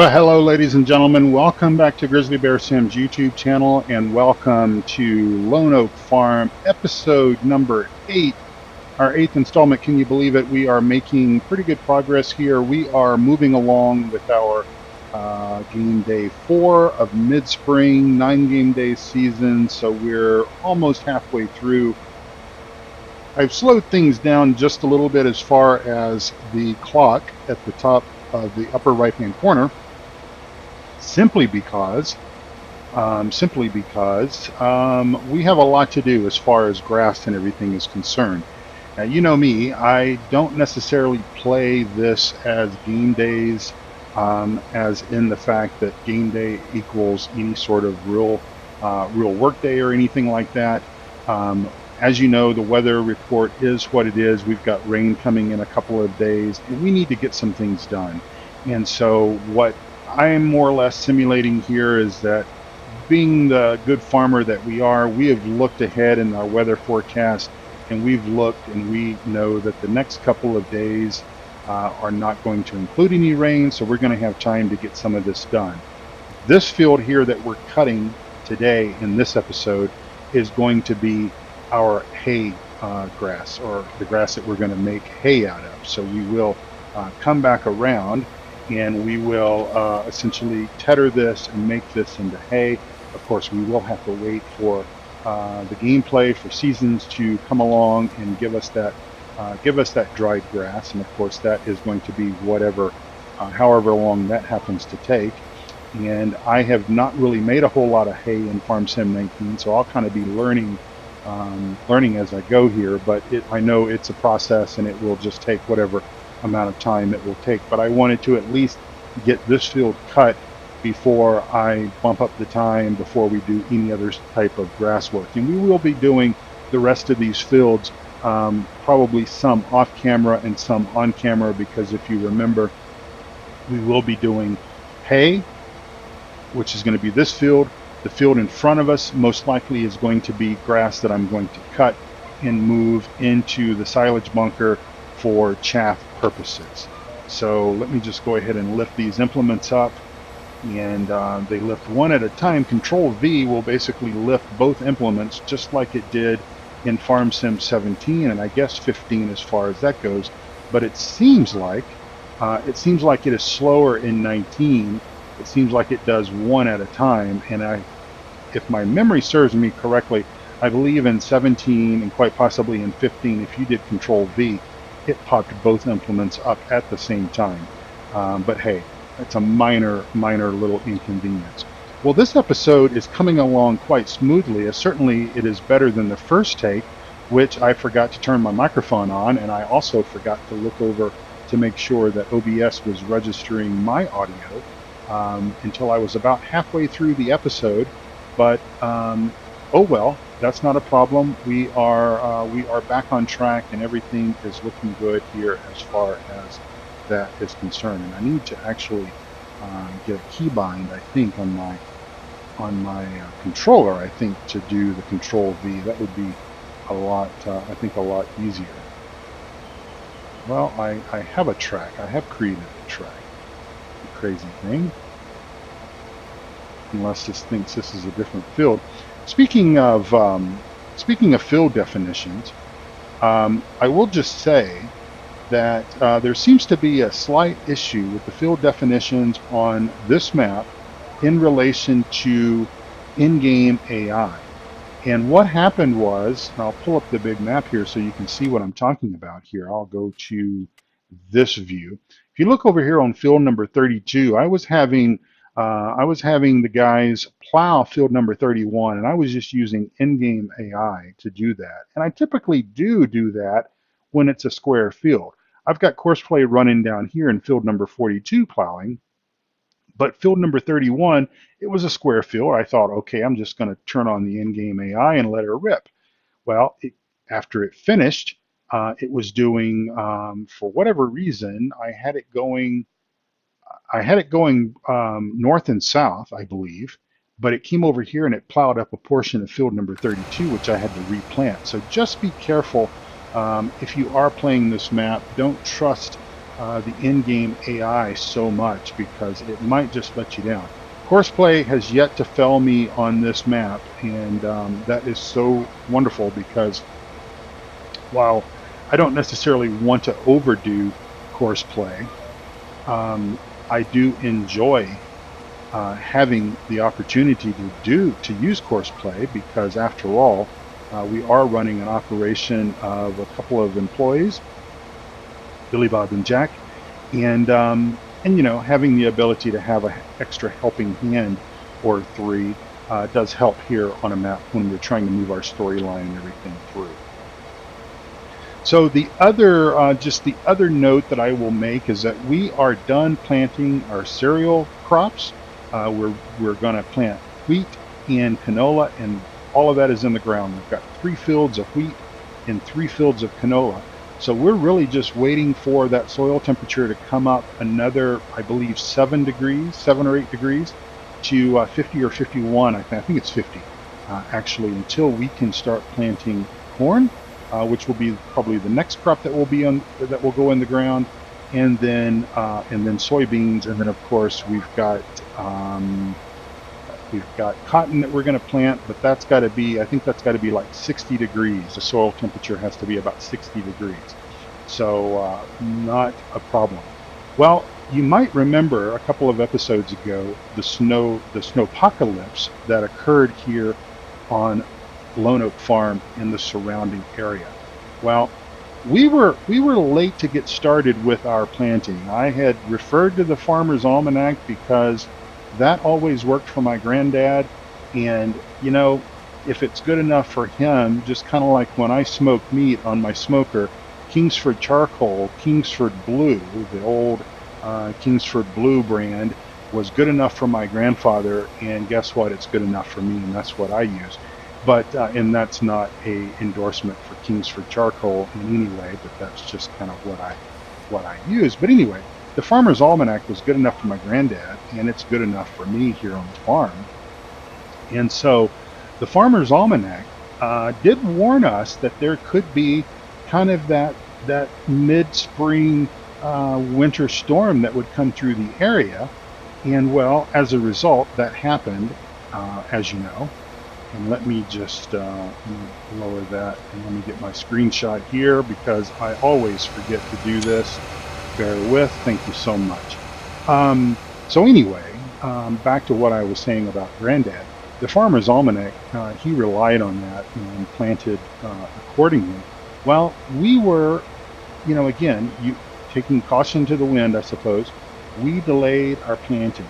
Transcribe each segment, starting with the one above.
Well, hello, ladies and gentlemen. Welcome back to Grizzly Bear Sim's YouTube channel, and welcome to Lone Oak Farm, episode number 8, our 8th installment. Can you believe it? We are making pretty good progress here. We are moving along with our game day 4 of mid-spring, 9-game day season, so we're almost halfway through. I've slowed things down just a little bit as far as the clock at the top of the upper right-hand corner, simply because we have a lot to do as far as grass and everything is concerned. Now, you know me, I don't necessarily play this as game days, as in the fact that game day equals any sort of real work day or anything like that. As you know, the weather report is what it is. We've got rain coming in a couple of days, and we need to get some things done. And so what I'm more or less simulating here is that, being the good farmer that we are, we have looked ahead in our weather forecast, and we've looked and we know that the next couple of days are not going to include any rain, so we're going to have time to get some of this done. This field here that we're cutting today in this episode is going to be our hay grass, or the grass that we're going to make hay out of. So we will come back around and we will essentially tether this and make this into hay. Of course, we will have to wait for the gameplay for seasons to come along and give us that dried grass, and of course that is going to be whatever, however long that happens to take. And I have not really made a whole lot of hay in Farm Sim 19, so I'll kind of be learning as I go here. But I know it's a process, and it will just take whatever amount of time it will take. But I wanted to at least get this field cut before I bump up the time, before we do any other type of grass work. And we will be doing the rest of these fields, probably some off camera and some on camera, because if you remember, we will be doing hay, which is going to be this field. The field in front of us most likely is going to be grass that I'm going to cut and move into the silage bunker for chaff purposes. So let me just go ahead and lift these implements up, and they lift one at a time. Control V will basically lift both implements just like it did in Farm Sim 17, and I guess 15 as far as that goes. But it seems like it is slower in 19. It seems like it does one at a time, and if my memory serves me correctly, I believe in 17 and quite possibly in 15, if you did Control V, it popped both implements up at the same time. But hey, it's a minor little inconvenience. Well, this episode is coming along quite smoothly. Certainly it is better than the first take, which I forgot to turn my microphone on, and I also forgot to look over to make sure that OBS was registering my audio until I was about halfway through the episode. But oh well, that's not a problem. We are back on track, and everything is looking good here as far as that is concerned. And I need to actually get a keybind, I think, on my controller, I think, to do the Control V. That would be a lot, I think, a lot easier. Well, I have a track. I have created a track. Crazy thing. Unless this thinks this is a different field. Speaking of field definitions, I will just say that there seems to be a slight issue with the field definitions on this map in relation to in-game AI. And what happened was, and I'll pull up the big map here so you can see what I'm talking about here. I'll go to this view. If you look over here on field number 32, I was having the guys plow field number 31, and I was just using in-game AI to do that. And I typically do that when it's a square field. I've got Courseplay running down here in field number 42 plowing, but field number 31, it was a square field. I thought, okay, I'm just going to turn on the in-game AI and let her rip. Well, after it finished, it was doing, for whatever reason, I had it going north and south, I believe, but it came over here and it plowed up a portion of field number 32, which I had to replant. So just be careful if you are playing this map. Don't trust the in-game AI so much, because it might just let you down. Courseplay has yet to fail me on this map, and that is so wonderful, because while I don't necessarily want to overdo Courseplay, I do enjoy having the opportunity to use Courseplay, because after all, we are running an operation of a couple of employees, Billy, Bob, and Jack, and you know, having the ability to have an extra helping hand or three does help here on a map when we're trying to move our storyline and everything through. So the other, just the other note that I will make is that we are done planting our cereal crops. We're going to plant wheat and canola, and all of that is in the ground. We've got 3 fields of wheat and 3 fields of canola. So we're really just waiting for that soil temperature to come up another, I believe, 7 or 8 degrees to 50 or 51. I think it's 50 actually, until we can start planting corn, which will be probably the next crop that will go in the ground, and then soybeans, and then of course we've got cotton that we're going to plant, but that's got to be, I think that's got to be like 60 degrees. The soil temperature has to be about 60 degrees. So not a problem. Well, you might remember a couple of episodes ago the snowpocalypse that occurred here on Lone Oak Farm in the surrounding area. Well, we were late to get started with our planting. I had referred to the Farmer's Almanac because that always worked for my granddad, and you know, if it's good enough for him, just kind of like when I smoke meat on my smoker, Kingsford charcoal, Kingsford Blue, the old Kingsford Blue brand, was good enough for my grandfather, and guess what? It's good enough for me, and that's what I use. But and that's not a endorsement for Kingsford charcoal in any way, but that's just kind of what I use. But anyway, the Farmer's Almanac was good enough for my granddad, and it's good enough for me here on the farm. And so the Farmer's Almanac did warn us that there could be kind of that mid-spring winter storm that would come through the area. And well, as a result, that happened, as you know. And let me just lower that, and let me get my screenshot here, because I always forget to do this. Bear with. Thank you so much. So anyway, back to what I was saying about Granddad. The Farmer's Almanac, he relied on that and planted accordingly. Well, we were, you know, again, taking caution to the wind, I suppose. We delayed our planting,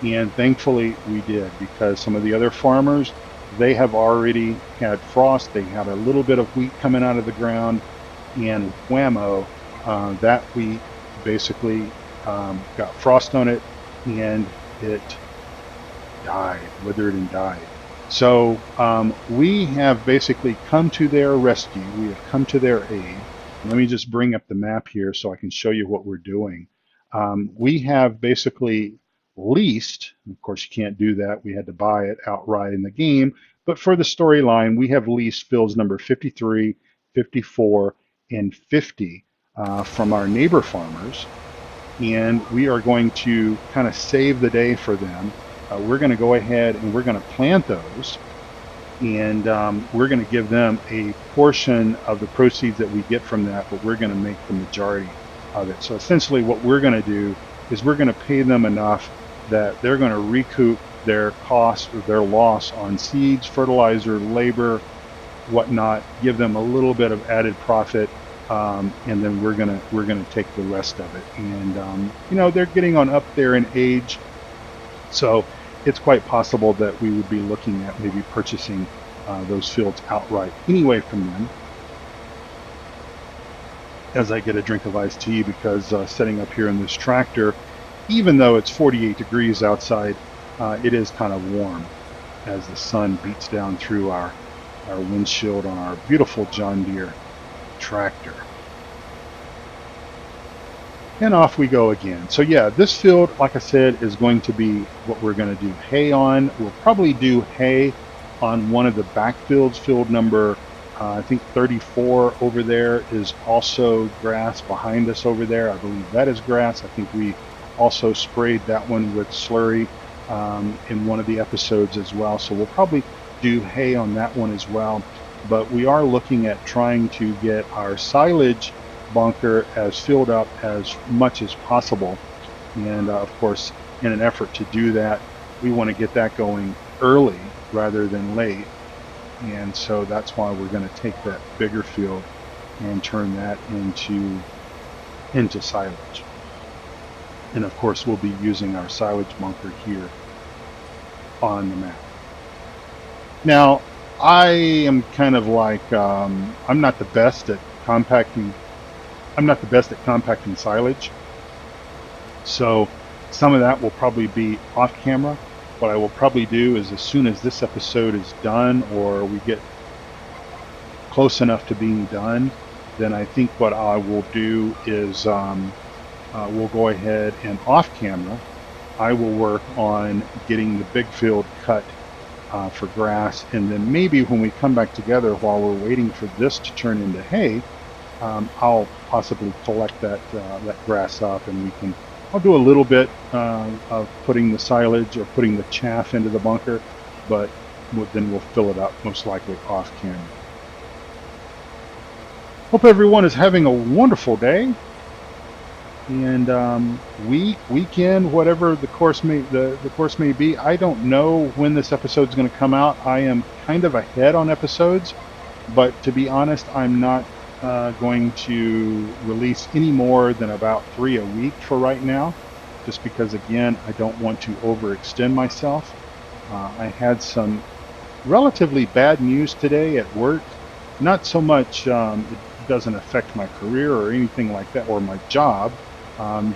and thankfully we did, because some of the other farmers, they have already had frost. They had a little bit of wheat coming out of the ground, and whammo, that wheat basically got frost on it, and it died, withered and died. So we have basically come to their rescue. We have come to their aid. Let me just bring up the map here so I can show you what we're doing. We have basically leased, of course you can't do that, we had to buy it outright in the game, but for the storyline we have leased fields number 53, 54, and 50 from our neighbor farmers, and we are going to kind of save the day for them. We're going to go ahead and we're going to plant those, and we're going to give them a portion of the proceeds that we get from that, but we're going to make the majority of it. So essentially what we're going to do is we're going to pay them enough that they're going to recoup their cost or their loss on seeds, fertilizer, labor, whatnot, give them a little bit of added profit, and then we're gonna take the rest of it. And you know, they're getting on up there in age, so it's quite possible that we would be looking at maybe purchasing those fields outright anyway from them. As I get a drink of iced tea, because setting up here in this tractor, even though it's 48 degrees outside, it is kind of warm as the sun beats down through our windshield on our beautiful John Deere tractor. And off we go again. So yeah, this field, like I said, is going to be what we're going to do hay on. We'll probably do hay on one of the back fields, field number I think 34 over there is also grass behind us over there. I believe that is grass. I think we also sprayed that one with slurry in one of the episodes as well. So we'll probably do hay on that one as well. But we are looking at trying to get our silage bunker as filled up as much as possible. And of course, in an effort to do that, we want to get that going early rather than late. And so that's why we're going to take that bigger field and turn that into silage. And of course, we'll be using our silage bunker here on the map. Now, I am kind of like, I'm not the best at compacting silage. So some of that will probably be off camera. What I will probably do is, as soon as this episode is done, or we get close enough to being done, then I think what I will do is we'll go ahead and off camera, I will work on getting the big field cut for grass, and then maybe when we come back together while we're waiting for this to turn into hay, I'll possibly collect that grass up, and I'll do a little bit of putting the silage or putting the chaff into the bunker, but then we'll fill it up most likely off camera. Hope everyone is having a wonderful day, and weekend, whatever the course may be. I don't know when this episode is going to come out. I am kind of ahead on episodes, but to be honest, I'm not going to release any more than about 3 a week for right now, just because, again, I don't want to overextend myself. I had some relatively bad news today at work. Not so much, it doesn't affect my career or anything like that, or my job.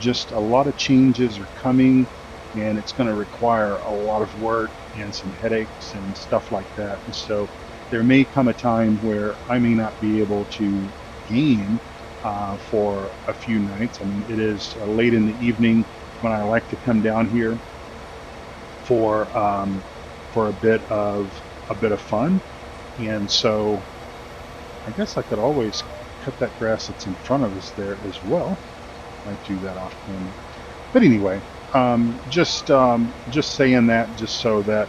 Just a lot of changes are coming, and it's going to require a lot of work and some headaches and stuff like that. And so there may come a time where I may not be able to game for a few nights. I mean, it is late in the evening when I like to come down here for a bit of fun, and so I guess I could always cut that grass that's in front of us there as well. I might do that off camera, but anyway, just saying that just so that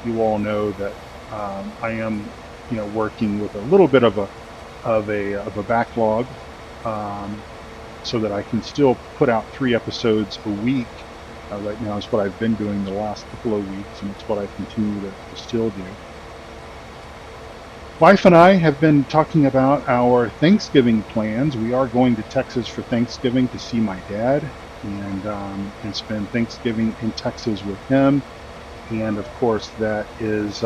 you all know that I am, working with a little bit of a backlog, so that I can still put out 3 episodes a week. Right now is what I've been doing the last couple of weeks, and it's what I continue to still do. Wife and I have been talking about our Thanksgiving plans. We are going to Texas for Thanksgiving to see my dad and spend Thanksgiving in Texas with him. And of course, that is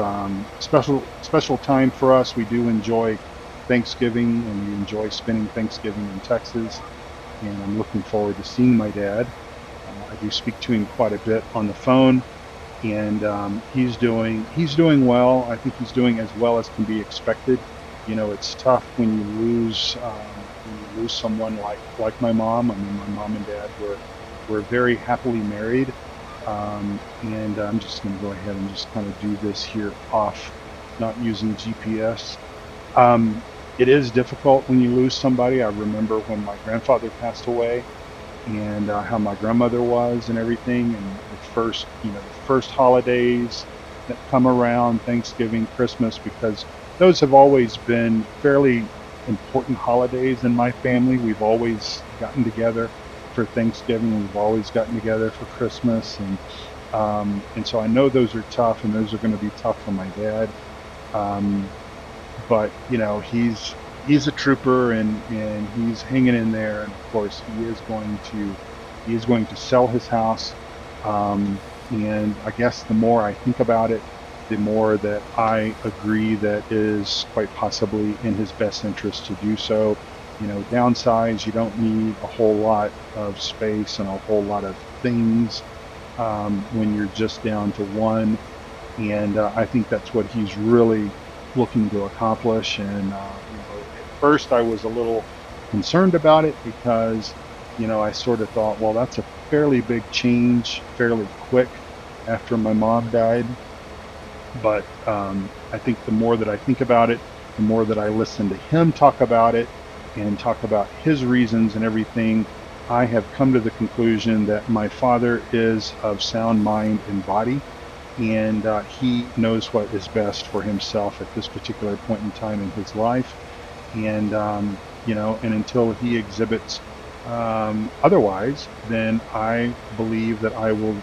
special time for us. We do enjoy Thanksgiving, and we enjoy spending Thanksgiving in Texas. And I'm looking forward to seeing my dad. I do speak to him quite a bit on the phone, and he's doing well. I think he's doing as well as can be expected. It's tough when you lose someone like my mom. I mean, my mom and dad were very happily married. And I'm just going to go ahead and just kind of do this here off, not using GPS. It is difficult when you lose somebody. I remember when my grandfather passed away, and how my grandmother was and everything, and the first holidays that come around, Thanksgiving, Christmas, because those have always been fairly important holidays in my family. We've always gotten together for Thanksgiving. We've always gotten together for Christmas, and so I know those are tough, and those are going to be tough for my dad. But he's a trooper, and he's hanging in there. And of course, he is going to sell his house. And I guess the more I think about it, the more that I agree that it is quite possibly in his best interest to do so. Downsize, you don't need a whole lot of space and a whole lot of things when you're just down to one. And I think that's what he's really looking to accomplish. And at first I was a little concerned about it, because I sort of thought, well, that's a fairly big change fairly quick after my mom died. But I think the more that I think about it, the more that I listen to him talk about it and talk about his reasons and everything, I have come to the conclusion that my father is of sound mind and body, and he knows what is best for himself at this particular point in time in his life. And and until he exhibits otherwise, then I believe that I will,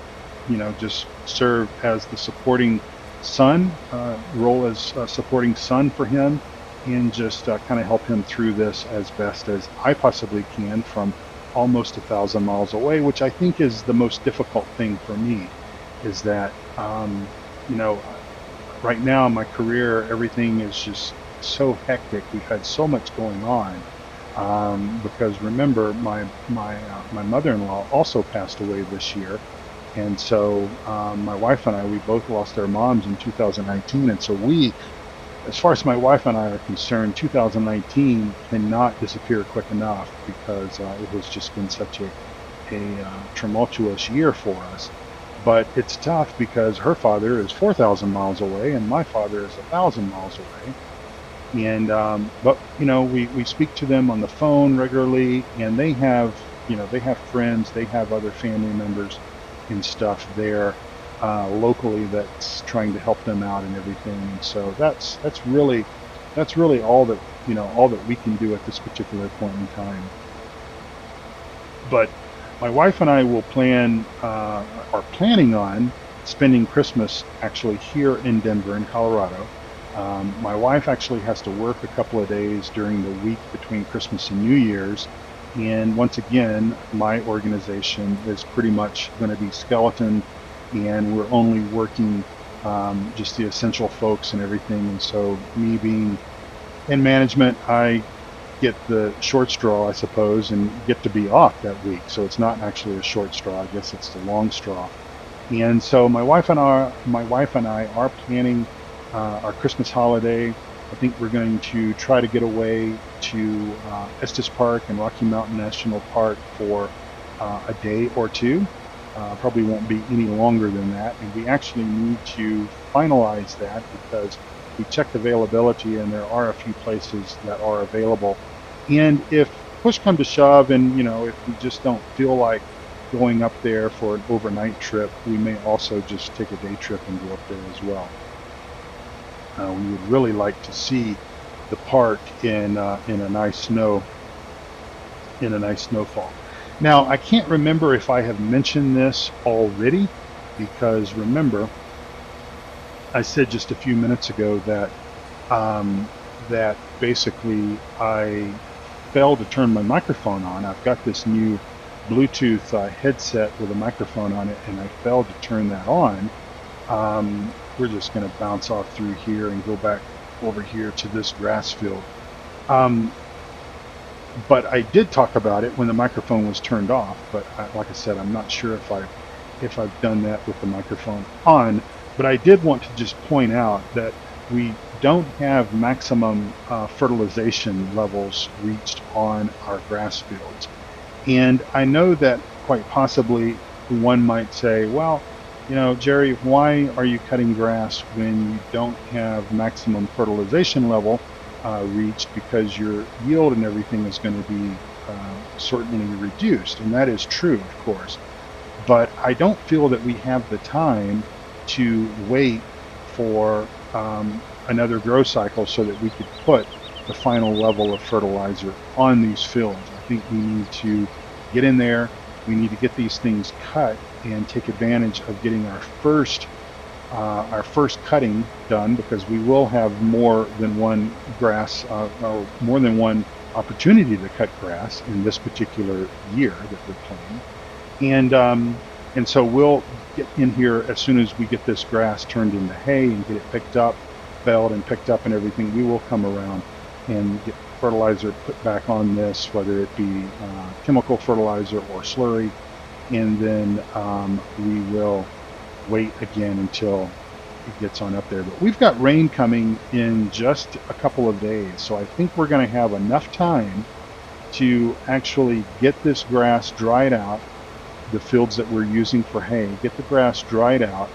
just serve as the supporting son, role as a supporting son for him, and just kind of help him through this as best as I possibly can from almost 1,000 miles away, which I think is the most difficult thing for me, is that, right now in my career, everything is just so hectic. We've had so much going on. Because remember, my mother-in-law also passed away this year, and so my wife and we both lost our moms in 2019, and so as far as my wife and I are concerned, 2019 cannot disappear quick enough, because it has just been such a tumultuous year for us. But it's tough because her father is 4,000 miles away and my father is 1,000 miles away. And but we speak to them on the phone regularly, and they have friends, they have other family members and stuff there locally that's trying to help them out and everything. And so that's really all that we can do at this particular point in time. But my wife and I are planning on spending Christmas actually here in Denver, in Colorado. My wife actually has to work a couple of days during the week between Christmas and New Year's. And once again, my organization is pretty much going to be skeleton, and we're only working just the essential folks and everything. And so me being in management, I get the short straw, I suppose, and get to be off that week. So it's not actually a short straw. I guess it's the long straw. And so my wife and I are planning our Christmas holiday. I think we're going to try to get away to Estes Park and Rocky Mountain National Park for a day or two. Probably won't be any longer than that. And we actually need to finalize that because we checked availability and there are a few places that are available. And if push come to shove, and if we just don't feel like going up there for an overnight trip, we may also just take a day trip and go up there as well. We would really like to see the park in a nice snowfall. Now, I can't remember if I have mentioned this already, because remember, I said just a few minutes ago that that basically I failed to turn my microphone on. I've got this new Bluetooth headset with a microphone on it, and I failed to turn that on. We're just going to bounce off through here and go back over here to this grass field. But I did talk about it when the microphone was turned off. But like I said, I'm not sure if I've done that with the microphone on. But I did want to just point out that we don't have maximum fertilization levels reached on our grass fields. And I know that quite possibly one might say, well, Jerry, why are you cutting grass when you don't have maximum fertilization level reached? Because your yield and everything is going to be certainly reduced. And that is true, of course. But I don't feel that we have the time to wait for another grow cycle so that we could put the final level of fertilizer on these fields. I think we need to get in there. We need to get these things cut and take advantage of getting our first cutting done, because we will have more than one grass or more than one opportunity to cut grass in this particular year that we're planning. And so we'll get in here as soon as we get this grass turned into hay and get it picked up, belled and picked up and everything. We will come around and get fertilizer put back on this, whether it be chemical fertilizer or slurry, and then we will wait again until it gets on up there. But we've got rain coming in just a couple of days, so I think we're going to have enough time to actually get this grass dried out, the fields that we're using for hay, get the grass dried out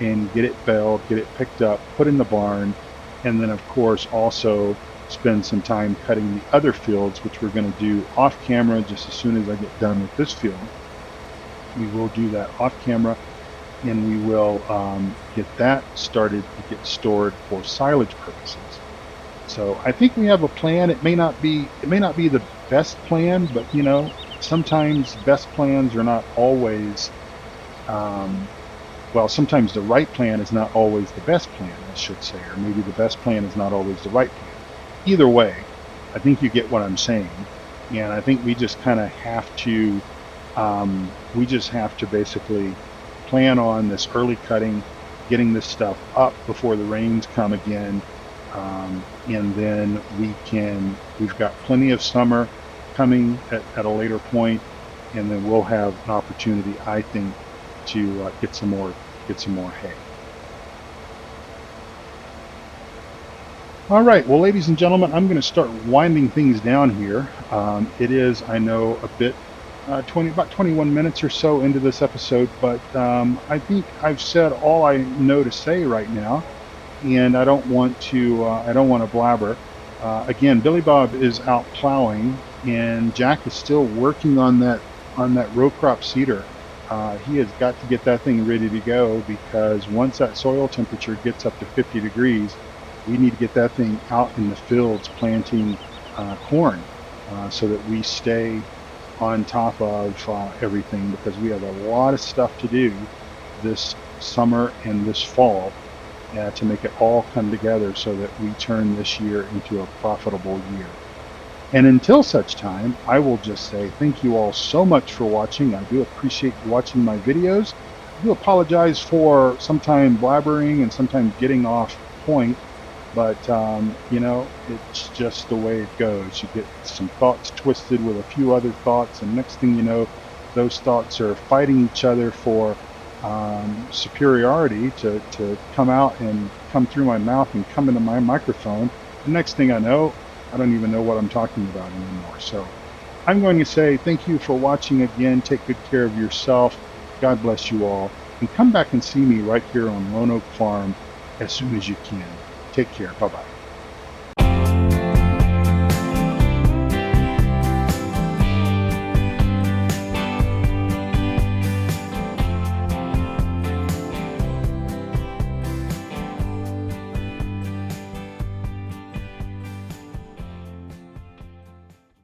and get it belled, get it picked up, put in the barn, and then of course also spend some time cutting the other fields, which we're going to do off camera just as soon as I get done with this field. We will do that off camera, and we will get that started to get stored for silage purposes. So I think we have a plan. It may not be the best plan, but you know, sometimes best plans are not always well, sometimes the right plan is not always the best plan, I should say, or maybe the best plan is not always the right plan. Either way, I think you get what I'm saying, and I think we just kind of have to basically plan on this early cutting, getting this stuff up before the rains come again, and then we've got plenty of summer coming at a later point, and then we'll have an opportunity, I think, to get some more hay. All right, well, ladies and gentlemen, I'm going to start winding things down here. It is, I know, a bit about 21 minutes or so into this episode, but I think I've said all I know to say right now, and I don't want to blabber. Again, Billy Bob is out plowing, and Jack is still working on that row crop seeder. He has got to get that thing ready to go, because once that soil temperature gets up to 50 degrees, we need to get that thing out in the fields planting corn, so that we stay on top of everything, because we have a lot of stuff to do this summer and this fall to make it all come together so that we turn this year into a profitable year. And until such time, I will just say thank you all so much for watching. I do appreciate you watching my videos. I do apologize for sometimes blabbering and sometimes getting off point, but you know, it's just the way it goes. You get some thoughts twisted with a few other thoughts, and next thing you know, those thoughts are fighting each other for superiority to come out and come through my mouth and come into my microphone. The next thing I know, I don't even know what I'm talking about anymore. So I'm going to say thank you for watching again. Take good care of yourself. God bless you all. And come back and see me right here on Lone Oak Farm as soon as you can. Take care. Bye-bye.